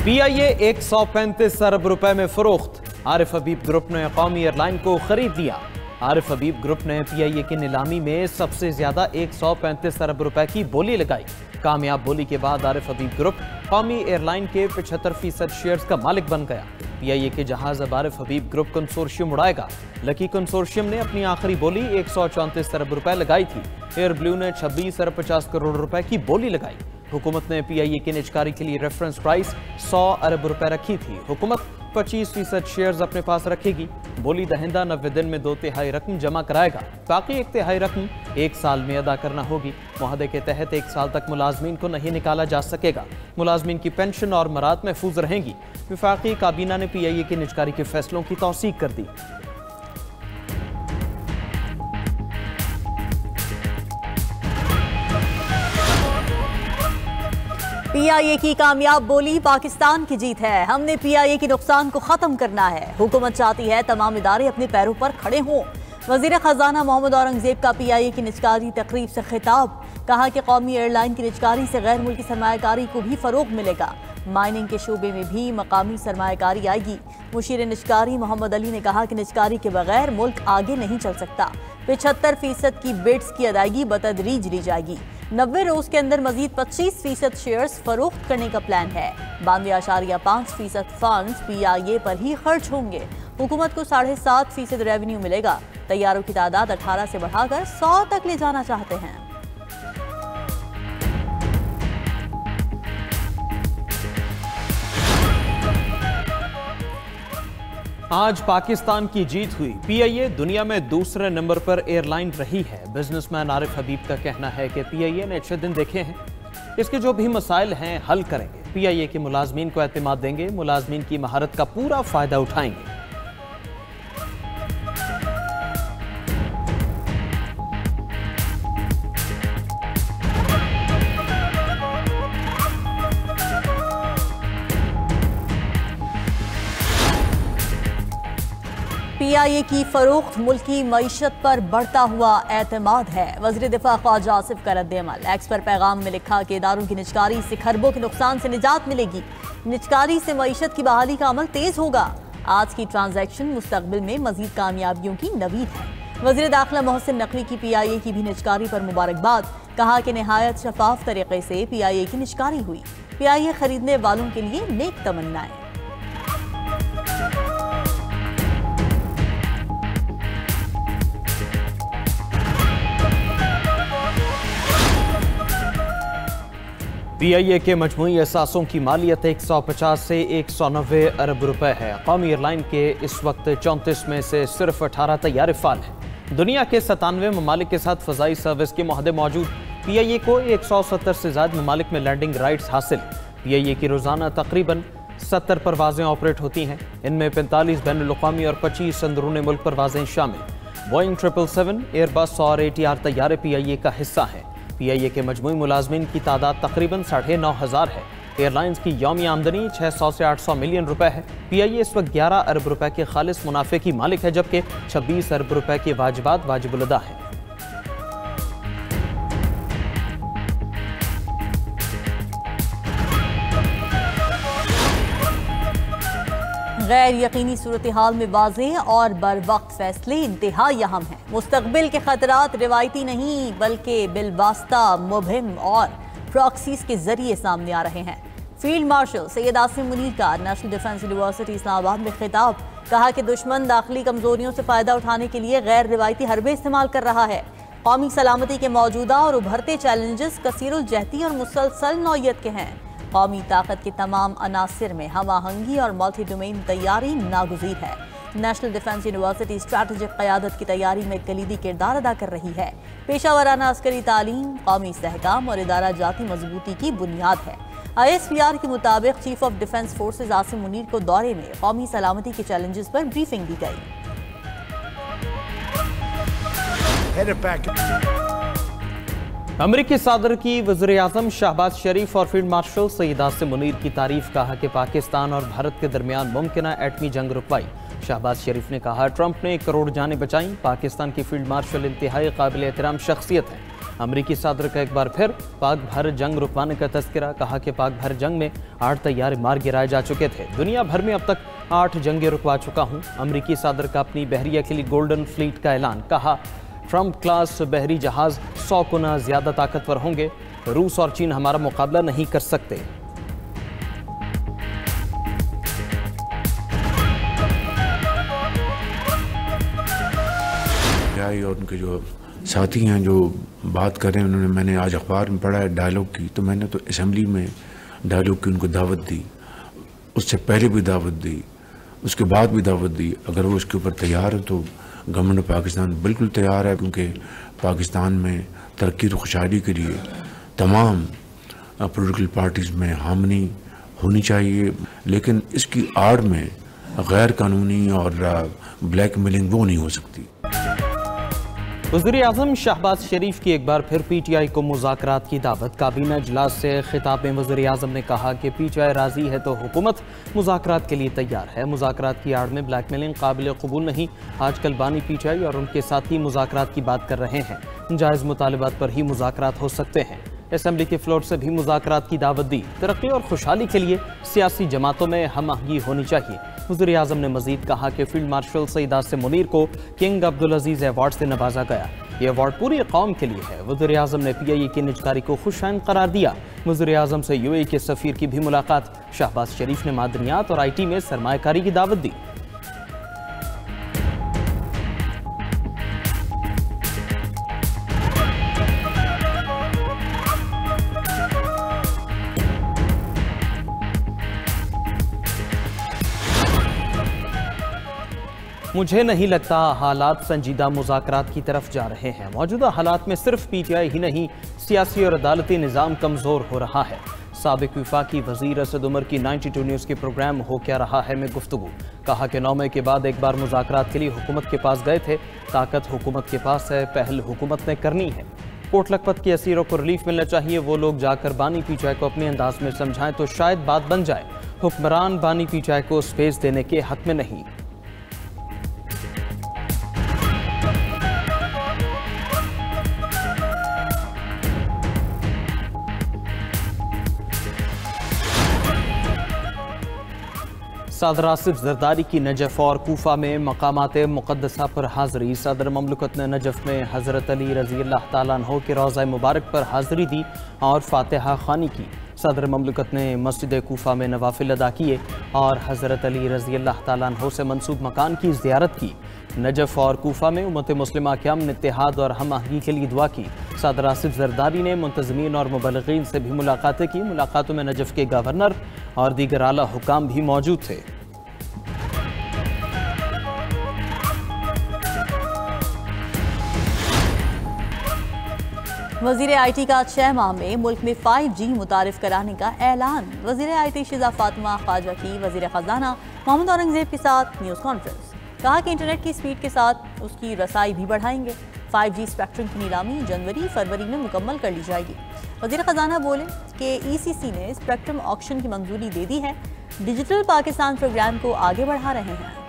PIA 135 अरब रुपए में फरोख्त। आरिफ हबीब ग्रुप ने कौमी एयरलाइन को खरीद लिया। आरिफ हबीब ग्रुप ने PIA की नीलामी में सबसे ज्यादा 135 अरब रुपए की बोली लगाई। कामयाब बोली के बाद आरिफ हबीब ग्रुप कौमी एयरलाइन के 75% शेयर्स का मालिक बन गया। PIA के जहाज अब आरिफ हबीब ग्रुप कंसोर्शियम उड़ाएगा। लकी कंसोर्शियम ने अपनी आखिरी बोली 134 अरब रुपए लगाई थी। एयर ब्लू ने 26 अरब 50 करोड़ रुपए की बोली लगाई। हुकूमत ने PIA की निजकारी के लिए रेफरेंस प्राइस 100 अरब रुपए रखी थी। हुकूमत 25% शेयर्स अपने पास रखेगी। बोली दहिंदा 90 दिन में 2/3 रकम जमा कराएगा। बाकी 1/3 रकम 1 साल में अदा करना होगी। मुआहदे के तहत 1 साल तक मुलाजमीन को नहीं निकाला जा सकेगा। मुलाजमीन की पेंशन और मराद महफूज रहेंगी। वफाकी काबीना ने PIA की निजकारी के फैसलों की तौसीक कर दी। PIA की कामयाब बोली पाकिस्तान की जीत है। हमने PIA की नुकसान को खत्म करना है। हुकूमत चाहती है तमाम इदारे अपने पैरों पर खड़े हों। वजीर खजाना मोहम्मद औरंगजेब का PIA की निजकारी तकरीब से खिताब। कहा कि कौमी एयरलाइन की निजकारी से गैर मुल्की सरमायाकारी को भी फरोग मिलेगा। माइनिंग के शोबे में भी मकामी सरमायाकारी आएगी। मुशीर निजकारी मोहम्मद अली ने कहा कि निजकारी के बगैर मुल्क आगे नहीं चल सकता। 75% की बिड्स की अदायगी बतदरीज ली जाएगी। 90 रोज के अंदर मजीद 25% शेयर्स फरोख्त करने का प्लान है। 92.5% फंड्स PIA पर ही खर्च होंगे। हुकूमत को 7.5% रेवेन्यू मिलेगा। तैयारों की तादाद 18 से बढ़ाकर 100 तक ले जाना चाहते हैं। आज पाकिस्तान की जीत हुई। PIA दुनिया में दूसरे नंबर पर एयरलाइन रही है। बिजनेसमैन आरिफ हबीब का कहना है कि PIA ने अच्छे दिन देखे हैं। इसके जो भी मसाइल हैं हल करेंगे। PIA के मुलाजमीन को एतमाद देंगे। मुलाजमीन की महारत का पूरा फायदा उठाएंगे। PIA की फरोख्त मुल्की मईशत पर बढ़ता हुआ एतमाद है। वज़ीर दिफा ख्वाजा आसिफ का रद्द-ए-अमल। एक्स पर पैगाम में लिखा कि इदारों की निजकारी से खरबों के नुकसान से निजात मिलेगी। निजकारी से मईशत की बहाली का अमल तेज होगा। आज की ट्रांजैक्शन मुस्तकबिल में मजीद कामयाबियों की नवीद है। वज़ीर दाखिला मोहसिन नकवी की PIA की भी निजकारी पर मुबारकबाद। कहा कि नहायत शफाफ तरीके से PIA की निजकारी हुई। PIA खरीदने वालों के लिए नेक तमन्नाएं। PIA के मजमूई असासों की मालियत 150 से 190 अरब रुपए है। कौमी एयरलाइन के इस वक्त 34 में से सिर्फ 18 तैयारे फाल हैं। दुनिया के 97 ममालिक के साथ फ़ज़ाई सर्विस के मुआहदे मौजूद। PIA को 170 से ज़्यादा ममालिक में लैंडिंग राइट्स हासिल। PIA की रोज़ाना तकरीबन 70 परवाज़ें ऑपरेट होती हैं। इनमें 45 बैनुल-अक़वामी और 25 अंदरूनी मुल्क परवाज़ें शामिल। बोइंग 777, एयरबस और ATR तैयारे PIA का हिस्सा हैं। PIA के मजमूई मुलाजमीन की तादाद तकरीबन 9,500 है। एयरलाइंस की यौमी आमदनी 600 से 800 मिलियन रुपए है। PIA इस वक्त 11 अरब रुपए के खालिस मुनाफे की मालिक है, जबकि 26 अरब रुपए के वाजिबात वाजिबुल अदा हैं। गैर यकीनी सूरत हाल में वाज़ेह और बर वक्त फैसले इंतहाई अहम हैं। मुस्तकबिल के खतरात रिवायती नहीं बल्कि बिलवास्ता मुबहिम और प्रॉक्सीज के जरिए सामने आ रहे हैं। फील्ड मार्शल सैयद आसिम मुनीर का नेशनल डिफेंस यूनिवर्सिटी इस्लामाबाद में खिताब। कहा कि दुश्मन दाखिली कमजोरियों से फायदा उठाने के लिए गैर रिवायती हरबे इस्तेमाल कर रहा है। कौमी सलामती के मौजूदा और उभरते चैलेंजेस कसीरुल जहती और मुसलसल नौयत के हैं। कौमी ताकत के तमाम अनासिर में हम आहंगी और मल्टी डोमेन तैयारी नागुज़ीर है। नेशनल डिफेंस यूनिवर्सिटी स्ट्रैटेजिक क़यादत की तैयारी में कलीदी किरदार अदा कर रही है। पेशावराना अस्करी तालीम कौमी इस्तेहकाम और इदारा जाती मजबूती की बुनियाद है। ISPR के मुताबिक chief of defence forces Asim Munir को दौरे में कौमी सलामती के चैलेंजेस पर ब्रीफिंग दी गई। अमरीकी सदर की वज़ीर-ए-आज़म शहबाज शरीफ और फील्ड मार्शल सैयद आसिम मुनीर की तारीफ। कहा कि पाकिस्तान और भारत के दरमियान मुमकिना एटमी जंग रुकवाई। शहबाज शरीफ ने कहा ट्रंप ने 1 करोड़ जानें बचाई। पाकिस्तान की फील्ड मार्शल इंतहाई काबिल एहतराम शख्सियत है। अमरीकी सदर का एक बार फिर पाक भारत जंग रुकवाने का तस्करा। कहा कि पाक भारत जंग में 8 तैयारे मार गिराए जा चुके थे। दुनिया भर में अब तक 8 जंगें रुकवा चुका हूं। अमरीकी सदर का अपनी बहरिया के लिए गोल्डन फ्लीट का ऐलान। कहा ट्रंप क्लास बहरी जहाज 100 गुना ज्यादा ताकतवर होंगे। रूस और चीन हमारा मुकाबला नहीं कर सकते। और उनके जो साथी हैं जो बात कर रहे हैं, उन्होंने, मैंने आज अखबार में पढ़ा है डायलॉग की, तो मैंने तो असेंबली में डायलॉग की उनको दावत दी, उससे पहले भी दावत दी, उसके बाद भी दावत दी। अगर वो उसके ऊपर तैयार है तो गवर्नमेंट ऑफ पाकिस्तान बिल्कुल तैयार है, क्योंकि पाकिस्तान में तरक्की और खुशहाली के लिए तमाम पॉलिटिकल पार्टीज़ में हामनी होनी चाहिए, लेकिन इसकी आड़ में गैर कानूनी और ब्लैक मेलिंग वो नहीं हो सकती। वज़ीर-ए-आज़म शहबाज शरीफ की एक बार फिर PTI को मुज़ाकरात की दावत। काबीना इजलास से खिताब में वज़ीर-ए-आज़म ने कहा कि PTI राज़ी है तो हुकूमत मुज़ाकरात के लिए तैयार है। मुज़ाकरात की आड़ में ब्लैकमेलिंग काबिल कबूल नहीं। आजकल बानी PTI और उनके साथी मुज़ाकरात की बात कर रहे हैं। जायज़ मुतालबात पर ही मुज़ाकरात हो सकते हैं। असेंबली के फ्लोर से भी मुज़ाकरात की दावत दी। तरक्की और खुशहाली के लिए सियासी जमातों में हम आहंगी होनी चाहिए। वज़ीर-ए-आज़म ने मजीद कहा कि फील्ड मार्शल सईद आसिम मुनीर को किंग अब्दुल अजीज़ अवार्ड से नवाजा गया। ये अवार्ड पूरी कौम के लिए है। वज़ीर-ए-आज़म ने PIA की निजकारी को खुशाइन करार दिया। वज़ीर-ए-आज़म से UAE के सफ़ीर की भी मुलाकात। शहबाज शरीफ ने मादनियात और IT में सरमायाकारी की दावत दी। मुझे नहीं लगता हालात संजीदा मुज़ाकरात की तरफ जा रहे हैं। मौजूदा हालात में सिर्फ PTI ही नहीं, सियासी और अदालती निज़ाम कमज़ोर हो रहा है। साबिक़ वफाकी वज़ीर असद उमर की 92 न्यूज़ के प्रोग्राम हो क्या रहा है में गुफ्तगू। कहा कि 9 मई के बाद एक बार मुज़ाकरात के लिए हुकूमत के पास गए थे। ताकत हुकूमत के पास है, पहल हुकूमत ने करनी है। कोट लखपत के असीरों को रिलीफ मिलना चाहिए। वो लोग जाकर बानी PTI को अपने अंदाज में समझाएं तो शायद बात बन जाए। हुक्मरान बानी PTI को स्पेस देने के हक में नहीं। सदर आसिफ जरदारी की नजफ़ और कूफा में मकामात मुक़द्दसा पर हाज़री। सदर ममलकत ने नजफ़ में हज़रत अली रज़ी अल्लाह ताला अन्हो के रोज़ा मुबारक पर हाज़री दी और फातिहा ख़ानी की। सदर ममलकत ने मस्जिद कूफा में नवाफिल अदा किए और हज़रत अली रज़ी अल्लाह ताला अन्हो से मंसूब मकान की ज़ियारत की। नजफ़ और कूफा में उम्मत मुस्लिमा के अमन, इत्तेहाद और हम आहंगी के लिए दुआ की। सदर आसिफ जरदारी ने मुंतज़मीन और मुबल्लिगीन से भी मुलाकातें की। मुलाकातों में नजफ़ के गवर्नर और दीगर आला हुकाम भी मौजूद थे। वज़ीर IT का 6 माह में मुल्क में 5G मुतारिफ कराने का ऐलान। वज़ीर IT शिजा फातिमा ख्वाजा की वज़ीर ख़जाना मोहम्मद औरंगज़ेब के साथ न्यूज़ कॉन्फ्रेंस। कहा कि इंटरनेट की स्पीड के साथ उसकी रसाई भी बढ़ाएंगे। 5G स्पेक्ट्रम की नीलामी जनवरी-फरवरी में मुकम्मल कर ली जाएगी। वज़ीर ख़जाना बोले कि ECC ने स्पेक्ट्रम ऑक्शन की मंजूरी दे दी है। डिजिटल पाकिस्तान प्रोग्राम को आगे बढ़ा रहे हैं।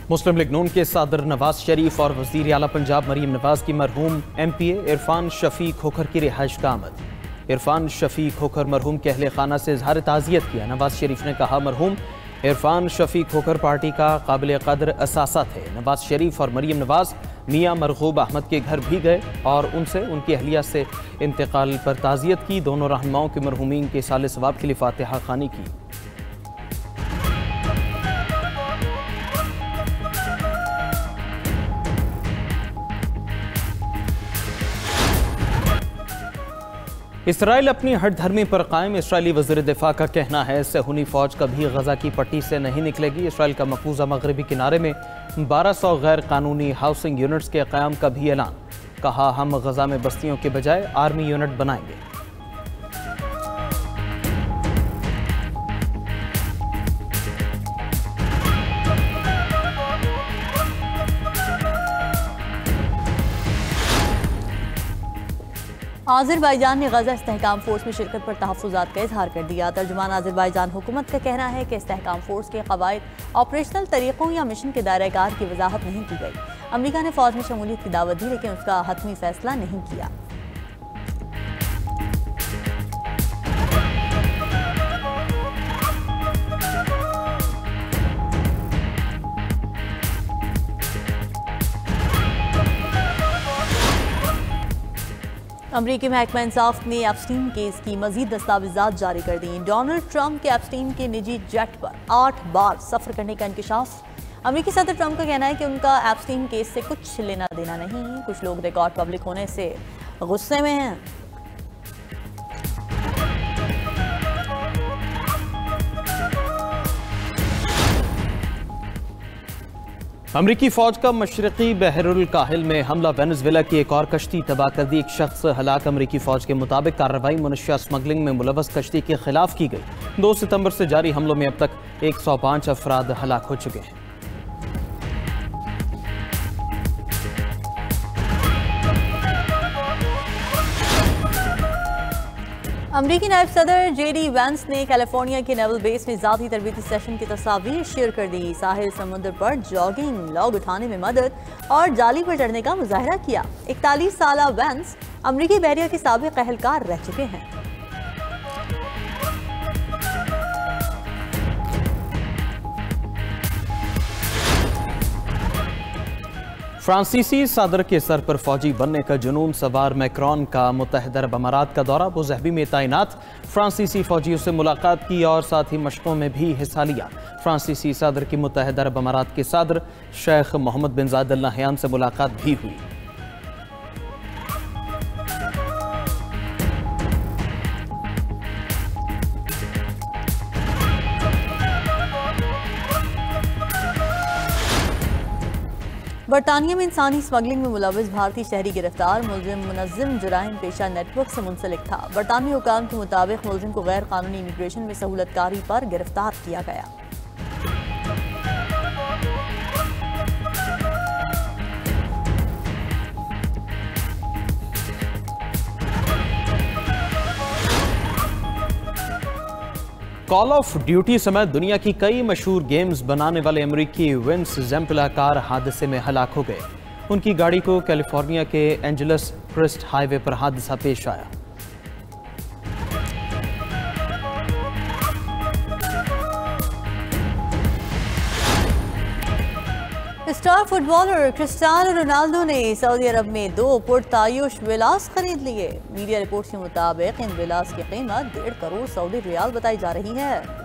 मुस्लिम लीग नून के सदर नवाज शरीफ और वज़ीर आला पंजाब मरीम नवाज की मरहूम MPA इरफान शफीक खोखर की रिहाइश का आमद। इरफान शफीक खोखर मरहूम के अहले खाना से इजहार ताज़ियत किया। नवाज शरीफ ने कहा मरहूम इरफान शफीक खोखर पार्टी का काबिल कदर असासा थे। नवाज शरीफ और मरीम नवाज मियाँ मरगूब अहमद के घर भी गए और उनसे उनकी अहलिया से इंतकाल पर ताज़ियत की। दोनों रहनुमाओं के मरहूमीन के साले सवाब के लिए फातिहा ख़ानी की। इसराइल अपनी हठधर्मी पर कायम। इसराइली वज़ीर दिफा का कहना है सेहूनी फौज कभी गजा की पट्टी से नहीं निकलेगी। इसराइल का मकबूजा मगरबी किनारे में 1200 गैर कानूनी हाउसिंग यूनिट्स के क़याम का भी ऐलान। कहा हम गजा में बस्तियों के बजाय आर्मी यूनिट बनाएंगे। आज़रबाईजान ने गजा इस्तेहकाम फोर्स में शिरकत पर तहफ़्फ़ुज़ात का इजहार कर दिया। तर्जुमान आज़रबाईजान हुकूमत का कहना है कि इस्तेहकाम फोर्स के क़वाइद, ऑपरेशनल तरीक़ों या मिशन के दायरा-ए-कार की वजाहत नहीं की गई। अमरीका ने फ़ौज में शमूलियत की दावत दी, लेकिन उसका हतमी फैसला नहीं किया। अमरीकी महकमा इंसाफ ने एप्स्टीन केस की मजीद दस्तावेजात जारी कर दी। डोनाल्ड ट्रंप के एप्स्टीन के निजी जेट पर 8 बार सफर करने का इंकशाफ। अमरीकी सदर ट्रंप का कहना है कि उनका एप्स्टीन केस से कुछ लेना देना नहीं। कुछ लोग रिकॉर्ड पब्लिक होने से गुस्से में हैं। अमरीकी फौज का मशरकी बहरुल काहिल में हमला, वेनेजुएला की एक और कश्ती तबाह कर दी, एक शख्स हलाक। अमरीकी फौज के मुताबिक कार्रवाई मुनशिया स्मगलिंग में मुलव्वस कश्ती के खिलाफ की गई। 2 सितंबर से जारी हमलों में अब तक 105 अफराद हलाक हो चुके हैं। अमरीकी नायब सदर जेडी वैंस ने कैलिफोर्निया के नेवल बेस में ज़ाती तरबीती सेशन की तस्वीर शेयर कर दी। साहिल समुद्र पर जॉगिंग, लॉग उठाने में मदद और जाली पर चढ़ने का मुजाहरा किया। 41 साला वैंस अमरीकी बहरिया के साबिक अहलकार रह चुके हैं। फ्रांसीसी सदर के सर पर फौजी बनने का जुनून सवार मैक्रोन का मुत्तहिदा अरब अमारात का दौरा। अबूज़हबी में तैनात फ्रांसीसी फौजियों से मुलाकात की और साथ ही मशकों में भी हिस्सा लिया। फ्रांसीसी सदर की मुत्तहिदा अरब अमारात के सदर शेख मोहम्मद बिन ज़ायद अल नहयान से मुलाकात भी हुई। बरतानिया में इंसानी स्मगलिंग में मुलव्वस भारतीय शहरी गिरफ्तार। मुलजिम मुनज़्ज़म जुराइम पेशा नेटवर्क से मुंसलिक था। बरतानवी हुकाम के मुताबिक मुलजिम को गैर कानूनी इमिग्रेशन में सहूलतकारी पर गिरफ्तार किया गया। कॉल ऑफ ड्यूटी समेत दुनिया की कई मशहूर गेम्स बनाने वाले अमरीकी विंस ज़ेम्पला कार हादसे में हलाक हो गए। उनकी गाड़ी को कैलिफोर्निया के एंजेलस क्रिस्ट हाईवे पर हादसा पेश आया। स्टार फुटबॉलर क्रिस्टियानो रोनाल्डो ने सऊदी अरब में 2 पुरतायुश विलास खरीद लिए। मीडिया रिपोर्ट्स के मुताबिक इन विलास की कीमत 1.5 करोड़ सऊदी रियाल बताई जा रही है।